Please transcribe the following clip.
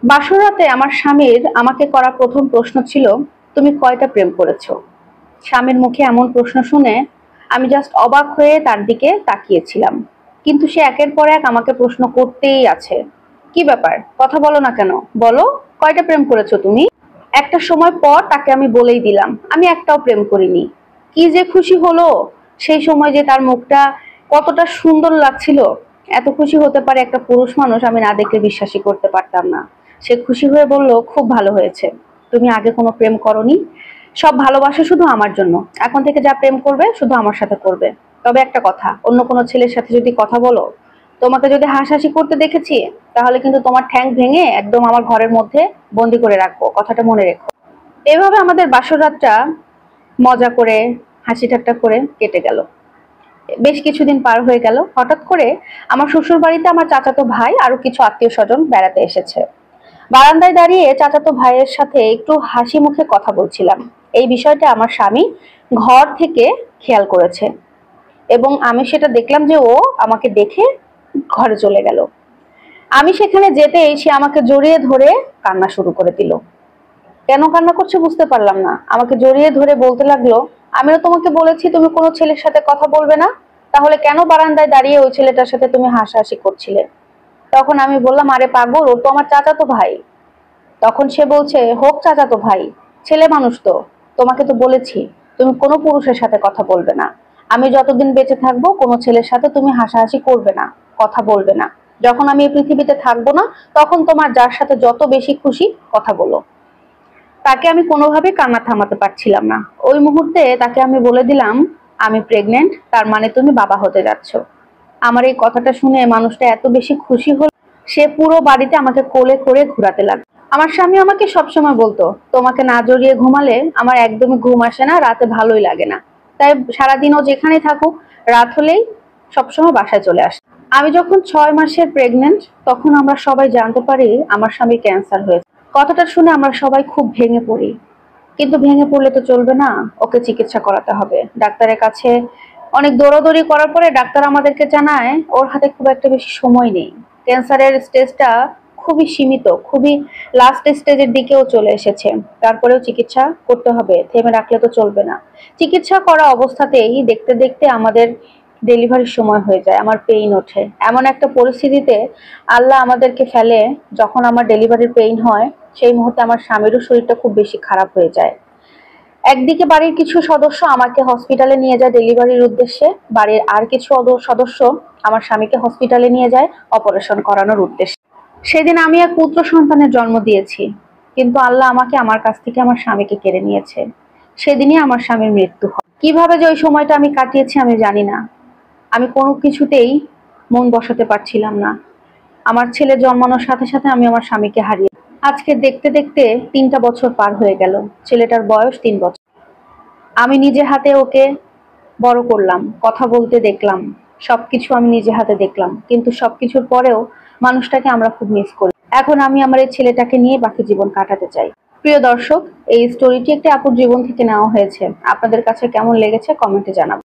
বাসরাতে আমার স্বামীর আমাকে করা প্রথম প্রশ্ন ছিল, তুমি কয়টা প্রেম করেছো? স্বামীর মুখে এমন প্রশ্ন শুনে আমি জাস্ট অবাক হয়ে তার দিকে তাকিয়েছিলাম। কিন্তু সে একের পর এক আমাকে প্রশ্ন করতেই আছে। কি ব্যাপার, কথা বলো না কেন? বলো, কয়টা প্রেম করেছো তুমি? একটা সময় পর তাকে আমি বলেই দিলাম আমি একটাও প্রেম করিনি। কি যে খুশি হলো! সেই সময় যে তার মুখটা কতটা সুন্দর লাগছিল! এত খুশি হতে পারে একটা পুরুষ মানুষ আমি না দেখলে বিশ্বাসই করতে পারতাম না। সে খুশি হয়ে বলল, খুব ভালো হয়েছে, তুমি আগে কোনো প্রেম করনি, সব ভালোবাসা শুধু আমার জন্য, এখন থেকে যা প্রেম করবে শুধু আমার সাথে করবে। তবে একটা কথা, অন্য কোনো ছেলের সাথে যদি কথা বলো, তোমাকে যদি হাসাহাসি করতে দেখেছি, তাহলে কিন্তু তোমার ঠ্যাং ভেঙে একদম আমার ঘরের মধ্যে বন্দি করে রাখবো, কথাটা মনে রেখো। এভাবে আমাদের বাসর রাতটা মজা করে, হাসি ঠাট্টা করে কেটে গেল। বেশ কিছুদিন পার হয়ে গেল, হঠাৎ করে আমার শ্বশুর বাড়িতে আমার চাচাতো ভাই আরো কিছু আত্মীয় স্বজন বেড়াতে এসেছে। বারান্দায় দাঁড়িয়ে চাচাতো ভাইয়ের সাথে একটু হাসি মুখে কথা বলছিলাম। এই বিষয়টা আমার স্বামী ঘর থেকে খেয়াল করেছে এবং আমি সেটা দেখলাম যে ও আমাকে দেখে ঘরে চলে গেল। আমি সেখানে যেতেই সে আমাকে জড়িয়ে ধরে কান্না শুরু করে দিল। কেন কান্না করছে বুঝতে পারলাম না। আমাকে জড়িয়ে ধরে বলতে লাগলো, আমিও তোমাকে বলেছি তুমি কোনো ছেলের সাথে কথা বলবে না, তাহলে কেন বারান্দায় দাঁড়িয়ে ওই ছেলেটার সাথে তুমি হাসাহাসি করছিলে? তখন আমি বললাম, আরে পাগল, ও তো আমার চাচাতো ভাই। তখন সে বলছে, হোক চাচাতো ভাই, ছেলে মানুষ তো, তোমাকে তো বলেছি তুমি কোনো পুরুষের সাথে কথা বলবে না। আমি যতদিন বেঁচে থাকবো কোনো ছেলের সাথে তুমি হাসাহাসি করবে না, কথা বলবে না। যখন আমি এই পৃথিবীতে থাকবো না, তখন তোমার যার সাথে যত বেশি খুশি কথা বলো। তাকে আমি কোনোভাবেই কান্না থামাতে পারছিলাম না। ওই মুহূর্তে তাকে আমি বলে দিলাম, আমি প্রেগনেন্ট, তার মানে তুমি বাবা হতে যাচ্ছ। আমার এই কথাটা শুনে মানুষটা এত বেশি খুশি হল, সে পুরো বাড়িতে আমাকে কোলে করে ঘোরাতে লাগলো। আমার স্বামী আমাকে সবসময় বলতো, তোমাকে না জড়িয়ে ঘুমালে আমার একদমই ঘুম আসে না, রাতে ভালোই লাগে না। তাই সারাদিন ও যেখানেই থাকুক, রাত হলেই সবসময় বাসায় চলে আসে। আমি যখন 6 মাসের প্রেগনেন্ট, তখন আমরা সবাই জানতে পারি আমার স্বামীর ক্যান্সার হয়েছে। কথাটা শুনে আমরা সবাই খুব ভেঙে পড়ি। কিন্তু ভেঙে পড়লে তো চলবে না, ওকে চিকিৎসা করাতে হবে। ডাক্তারের কাছে অনেক দৌড়াদৌড়ি করার পরে ডাক্তার আমাদেরকে জানায় ওর হাতে খুব একটা বেশি সময় নেই। ক্যান্সারের স্টেজটা খুবই সীমিত, খুবই লাস্ট স্টেজের দিকেও চলে এসেছে। তারপরেও চিকিৎসা করতে হবে, থেমে রাখলে তো চলবে না। চিকিৎসা করা অবস্থাতেই দেখতে দেখতে আমাদের ডেলিভারির সময় হয়ে যায়, আমার পেইন ওঠে। এমন একটা পরিস্থিতিতে আল্লাহ আমাদেরকে ফেলে, যখন আমার ডেলিভারির পেইন হয় সেই মুহূর্তে আমার স্বামীরও শরীরটা খুব বেশি খারাপ হয়ে যায়। একদিকে বাড়ির কিছু সদস্য আমাকে হসপিটালে নিয়ে যায় ডেলিভারির উদ্দেশ্যে, বাড়ির আর কিছু সদস্য আমার স্বামীকে হসপিটালে নিয়ে যায় অপারেশন করানোর উদ্দেশ্যে। সেদিন আমি এক পুত্র সন্তানের জন্ম দিয়েছি, কিন্তু আল্লাহ আমাকে আমার কাছ থেকে আমার স্বামীকে কেড়ে নিয়েছে। সেদিনই আমার স্বামীর মৃত্যু হয়। কিভাবে যে ওই সময়টা আমি কাটিয়েছি আমি জানি না। আমি কোনো কিছুতেই মন বসাতে পারছিলাম না। আমার ছেলে জন্মানোর সাথে সাথে আমি আমার স্বামীকে হারিয়ে, আজকে দেখতে দেখতে 3টা বছর পার হয়ে গেল। ছেলেটার বয়স 3 বছর। আমি নিজে হাতে ওকে বড় করলাম, কথা বলতে দেখলাম, সবকিছু আমি নিজে হাতে দেখলাম। কিন্তু সবকিছুর পরেও মানুষটাকে আমরা খুব মিস করি। এখন আমি আমার এই ছেলেটাকে নিয়ে বাকি জীবন কাটাতে চাই। প্রিয় দর্শক, এই স্টোরিটি একটি আপুর জীবন থেকে নেওয়া হয়েছে। আপনাদের কাছে কেমন লেগেছে কমেন্টে জানাবেন।